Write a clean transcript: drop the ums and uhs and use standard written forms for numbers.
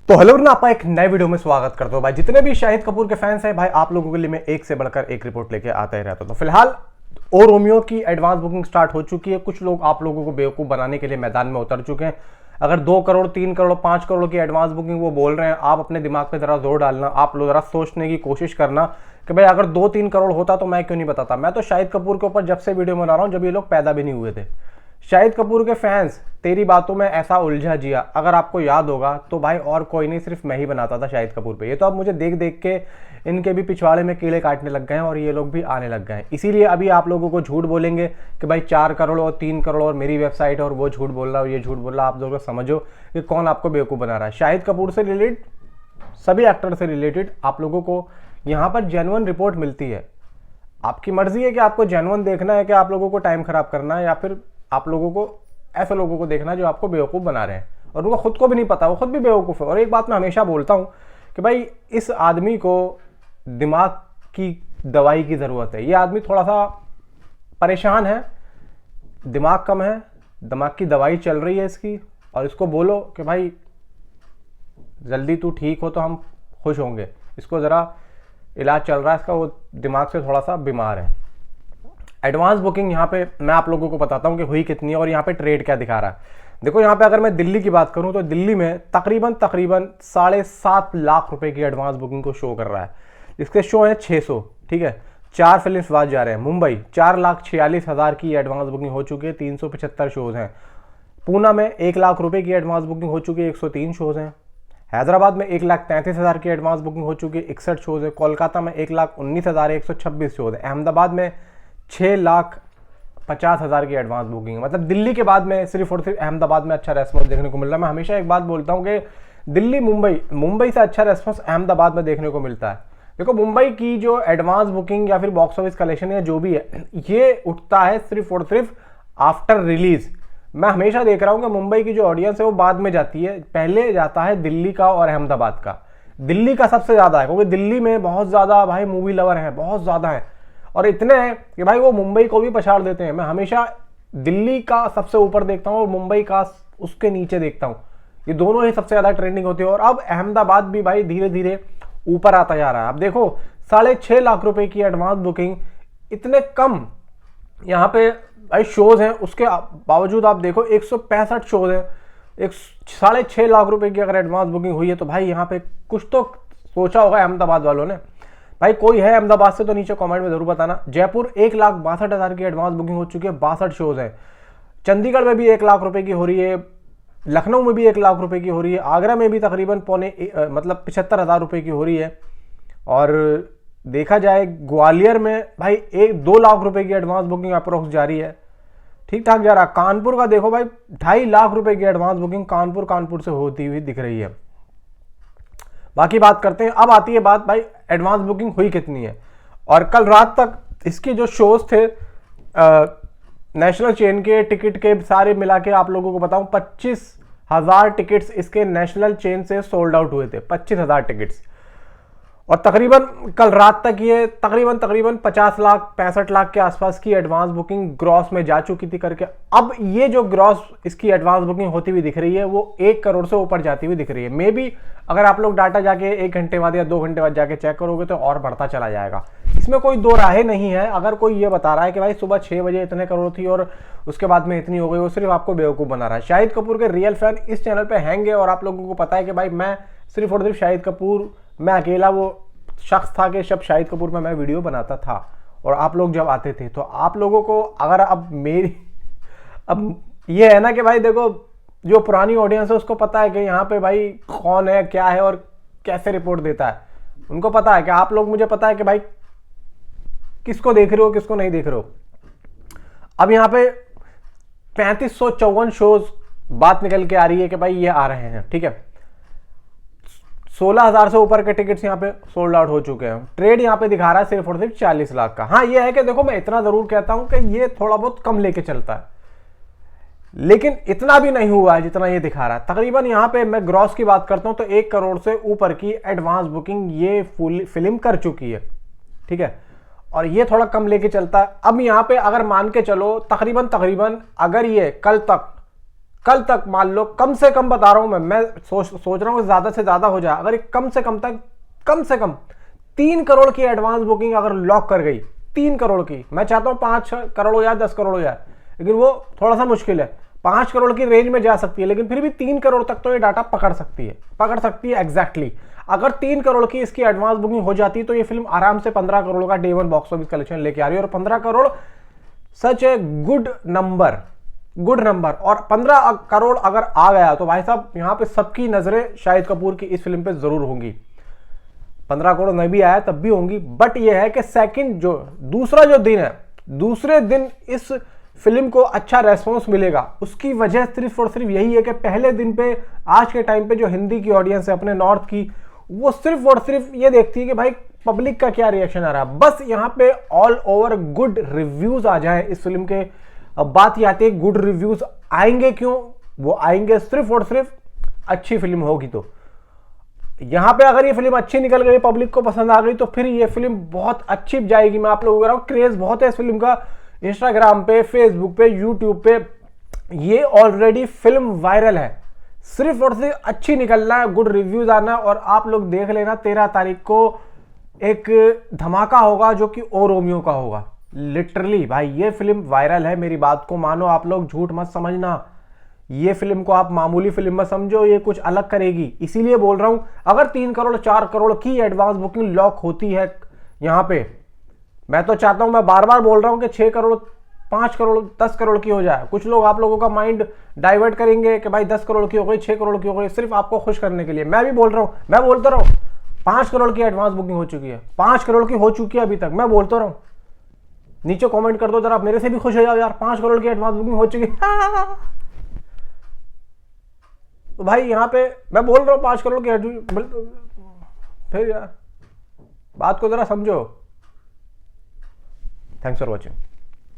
तो हेलो ना, आपका एक नए वीडियो में स्वागत करता हूं भाई। जितने भी शाहिद कपूर के फैंस हैं भाई, आप लोगों के लिए मैं एक से बढ़कर एक रिपोर्ट लेके आता ही रहता हूं। तो फिलहाल ओ रोमियो की एडवांस बुकिंग स्टार्ट हो चुकी है। कुछ लोग आप लोगों को बेवकूफ बनाने के लिए मैदान में उतर चुके हैं। अगर 2 करोड़ 3 करोड़ 5 करोड़ की एडवांस बुकिंग वो बोल रहे हैं, आप अपने दिमाग पे जरा जोर डालना, आप लोग जरा सोचने की कोशिश करना कि भाई अगर 2-3 करोड़ होता तो मैं क्यों नहीं बताता। मैं तो शाहिद कपूर के ऊपर जब से वीडियो बना रहा हूं, जब ये लोग पैदा भी नहीं हुए थे। शाहिद कपूर के फैंस तेरी बातों में ऐसा उलझा जिया, अगर आपको याद होगा तो भाई और कोई नहीं, सिर्फ मैं ही बनाता था शाहिद कपूर पे। ये तो अब मुझे देख देख के इनके भी पिछवाड़े में कीड़े काटने लग गए हैं और ये लोग भी आने लग गए हैं। इसीलिए अभी आप लोगों को झूठ बोलेंगे कि भाई 4 करोड़ और 3 करोड़ और मेरी वेबसाइट है और वो झूठ बोल रहा है और ये झूठ बोल रहा है। आप लोग समझो कि कौन आपको बेवकूफ़ बना रहा है। शाहिद कपूर से रिलेटेड, सभी एक्टर से रिलेटेड आप लोगों को यहाँ पर जेन्युइन रिपोर्ट मिलती है। आपकी मर्जी है कि आपको जेन्युइन देखना है कि आप लोगों को टाइम खराब करना है, या फिर आप लोगों को ऐसे लोगों को देखना जो आपको बेवकूफ़ बना रहे हैं और उनको खुद को भी नहीं पता, वो खुद भी बेवकूफ़ है। और एक बात मैं हमेशा बोलता हूँ कि भाई इस आदमी को दिमाग की दवाई की ज़रूरत है। ये आदमी थोड़ा सा परेशान है, दिमाग कम है, दिमाग की दवाई चल रही है इसकी। और इसको बोलो कि भाई जल्दी तू ठीक हो तो हम खुश होंगे। इसको ज़रा इलाज चल रहा है इसका, वो दिमाग से थोड़ा सा बीमार है। एडवांस बुकिंग यहाँ पे मैं आप लोगों को बताता हूँ कि हुई कितनी है और यहाँ पे ट्रेड क्या दिखा रहा है। देखो यहाँ पे अगर मैं दिल्ली की बात करूँ तो दिल्ली में तकरीबन 7.5 लाख रुपए की एडवांस बुकिंग को शो कर रहा है। इसके शो है 600, ठीक है। 4 फिल्म्स बाज जा रहे हैं। मुंबई 4,46,000 की एडवांस बुकिंग हो चुकी है, 375 शोज हैं। पूना में 1 लाख रुपए की एडवांस बुकिंग हो चुकी है, 103 शोज हैं। हैदराबाद में 1,33,000 की एडवांस बुकिंग हो चुकी है, 61 शोज है। कोलकाता में 1,19,000 126 शोज है। अहमदाबाद में 6,50,000 की एडवांस बुकिंग है। मतलब दिल्ली के बाद में सिर्फ और सिर्फ अहमदाबाद में अच्छा रेस्पॉन्स देखने को मिल रहा है। मैं हमेशा एक बात बोलता हूं कि दिल्ली मुंबई से अच्छा रेस्पॉन्स अहमदाबाद में देखने को मिलता है। देखो मुंबई की जो एडवांस बुकिंग या फिर बॉक्स ऑफिस कलेक्शन या जो भी है, ये उठता है सिर्फ और सिर्फ आफ्टर रिलीज। मैं हमेशा देख रहा हूं कि मुंबई की जो ऑडियंस है वो बाद में जाती है, पहले जाता है दिल्ली का और अहमदाबाद का। दिल्ली का सबसे ज्यादा है क्योंकि दिल्ली में बहुत ज्यादा भाई मूवी लवर हैं, बहुत ज्यादा है। और इतने हैं कि भाई वो मुंबई को भी पछाड़ देते हैं। मैं हमेशा दिल्ली का सबसे ऊपर देखता हूँ और मुंबई का उसके नीचे देखता हूँ। ये दोनों ही सबसे ज्यादा ट्रेंडिंग होती है। और अब अहमदाबाद भी भाई धीरे धीरे ऊपर आता जा रहा है। अब देखो 6.5 लाख रुपए की एडवांस बुकिंग, इतने कम यहाँ पे भाई शोज हैं, उसके बावजूद आप देखो 165 शोज हैं। 6.5 लाख रुपए की अगर एडवांस बुकिंग हुई है तो भाई यहाँ पे कुछ तो सोचा होगा अहमदाबाद वालों ने। भाई कोई है अहमदाबाद से तो नीचे कमेंट में जरूर बताना। जयपुर 1,62,000 की एडवांस बुकिंग हो चुकी है, 62 शोज हैं। चंडीगढ़ में भी 1 लाख रुपए की हो रही है, लखनऊ में भी 1 लाख रुपए की हो रही है, आगरा में भी तकरीबन 75,000 रुपए की हो रही है। और देखा जाए ग्वालियर में भाई 2 लाख रुपए की एडवांस बुकिंग अप्रोक्स जारी है, ठीक ठाक जा रहा है। कानपुर का देखो भाई 2.5 लाख रुपए की एडवांस बुकिंग कानपुर से होती हुई दिख रही है। बाकी बात करते हैं। अब आती है बात भाई एडवांस बुकिंग हुई कितनी है। और कल रात तक इसके जो शोज थे नेशनल चेन के टिकट के सारे मिला के आप लोगों को बताऊं, 25,000 टिकट्स इसके नेशनल चेन से सोल्ड आउट हुए थे। 25,000 टिकट्स। और तकरीबन कल रात तक ये तकरीबन 50 लाख 65 लाख के आसपास की एडवांस बुकिंग ग्रॉस में जा चुकी थी करके। अब ये जो ग्रॉस इसकी एडवांस बुकिंग होती हुई दिख रही है वो 1 करोड़ से ऊपर जाती हुई दिख रही है। मे बी अगर आप लोग डाटा जाके 1 घंटे बाद या 2 घंटे बाद जाके चेक करोगे तो और बढ़ता चला जाएगा। इसमें कोई दो राहें नहीं है। अगर कोई ये बता रहा है कि भाई सुबह 6 बजे इतने करोड़ थी और उसके बाद में इतनी हो गई, वो सिर्फ आपको बेवकूफ़ बना रहा है। शाहिद कपूर के रियल फैन इस चैनल पे हैंगे और आप लोगों को पता है कि भाई मैं सिर्फ और सिर्फ शाहिद कपूर, मैं अकेला वो शख्स था कि जब शाहिद कपूर में मैं वीडियो बनाता था और आप लोग जब आते थे। तो आप लोगों को अगर अब ये है ना कि भाई देखो जो पुरानी ऑडियंस है उसको पता है कि यहाँ पे भाई कौन है, क्या है और कैसे रिपोर्ट देता है। उनको पता है कि आप लोग, मुझे पता है कि भाई किसको देख रहे हो किसको नहीं देख रहे हो। अब यहाँ पे 3554 शोज बात निकल के आ रही है कि भाई ये आ रहे हैं, ठीक है। 16,000 से ऊपर के टिकट्स यहाँ पे सोल्ड आउट हो चुके हैं। ट्रेड यहाँ पे दिखा रहा है सिर्फ और सिर्फ 40 लाख का। हाँ ये है कि देखो मैं इतना जरूर कहता हूं कि ये थोड़ा बहुत कम लेके चलता है, लेकिन इतना भी नहीं हुआ है जितना ये दिखा रहा है। तकरीबन यहाँ पे मैं ग्रॉस की बात करता हूं तो 1 करोड़ से ऊपर की एडवांस बुकिंग ये फुल फिल्म कर चुकी है, ठीक है। और ये थोड़ा कम लेके चलता है। अब यहाँ पे अगर मान के चलो तकरीबन अगर ये कल तक कल तक मान लो, कम से कम बता रहा हूं मैं सोच रहा हूं कि ज्यादा से ज्यादा हो जाए, अगर कम से कम तक कम से कम 3 करोड़ की एडवांस बुकिंग अगर लॉक कर गई, 3 करोड़ की, मैं चाहता हूं 5 करोड़ हो जाए, 10 करोड़ हो जाए, लेकिन वो थोड़ा सा मुश्किल है। 5 करोड़ की रेंज में जा सकती है, लेकिन फिर भी 3 करोड़ तक तो ये डाटा पकड़ सकती है एग्जैक्टली। अगर 3 करोड़ की इसकी एडवांस बुकिंग हो जाती है तो ये फिल्म आराम से 15 करोड़ का डे 1 बॉक्स ऑफिस कलेक्शन लेके आ रही है। और 15 करोड़ सच ए गुड नंबर। और 15 करोड़ अगर आ गया तो भाई साहब यहां पे सबकी नजरें शाहिद कपूर की इस फिल्म पे जरूर होंगी। 15 करोड़ नहीं भी आया तब भी होंगी। बट यह है कि दूसरा जो दिन है, दूसरे दिन इस फिल्म को अच्छा रेस्पॉन्स मिलेगा। उसकी वजह सिर्फ और सिर्फ यही है कि पहले दिन पे, आज के टाइम पे जो हिंदी की ऑडियंस है अपने नॉर्थ की, वो सिर्फ और सिर्फ ये देखती है कि भाई पब्लिक का क्या रिएक्शन आ रहा है। बस यहां पे ऑल ओवर गुड रिव्यूज आ जाए इस फिल्म के। अब बात ये आती है गुड रिव्यूज आएंगे क्यों? वो आएंगे सिर्फ और सिर्फ अच्छी फिल्म होगी। तो यहां पे अगर ये फिल्म अच्छी निकल गई, पब्लिक को पसंद आ गई, तो फिर ये फिल्म बहुत अच्छी जाएगी। मैं आप लोगों को कह रहा हूं, क्रेज बहुत है इस फिल्म का। इंस्टाग्राम पे, फेसबुक पे, यूट्यूब पे ये ऑलरेडी फिल्म वायरल है। सिर्फ और सिर्फ अच्छी निकलना है, गुड रिव्यूज आना, और आप लोग देख लेना 13 तारीख को एक धमाका होगा जो कि ओ रोमियो का होगा। लिटरली भाई ये फिल्म वायरल है, मेरी बात को मानो, आप लोग झूठ मत समझना। ये फिल्म को आप मामूली फिल्म मत समझो, ये कुछ अलग करेगी। इसीलिए बोल रहा हूं, अगर 3 करोड़ 4 करोड़ की एडवांस बुकिंग लॉक होती है यहां पे, मैं तो चाहता हूं, मैं बार बार बोल रहा हूं कि 6 करोड़ 5 करोड़ 10 करोड़ की हो जाए। कुछ लोग आप लोगों का माइंड डाइवर्ट करेंगे कि भाई 10 करोड़ की हो गई, 6 करोड़ की हो गई, सिर्फ आपको खुश करने के लिए। मैं भी बोल रहा हूं, मैं बोलता रहा हूं 5 करोड़ की एडवांस बुकिंग हो चुकी है, 5 करोड़ की हो चुकी है अभी तक, मैं बोलता रहा हूं। नीचे कमेंट कर दो जरा, आप मेरे से भी खुश हो जाओ यार, 5 करोड़ की एडवांस बुकिंग हो चुकी है। तो भाई यहां पे मैं बोल रहा हूं 5 करोड़ की, फिर यार बात को जरा समझो। Thanks for watching.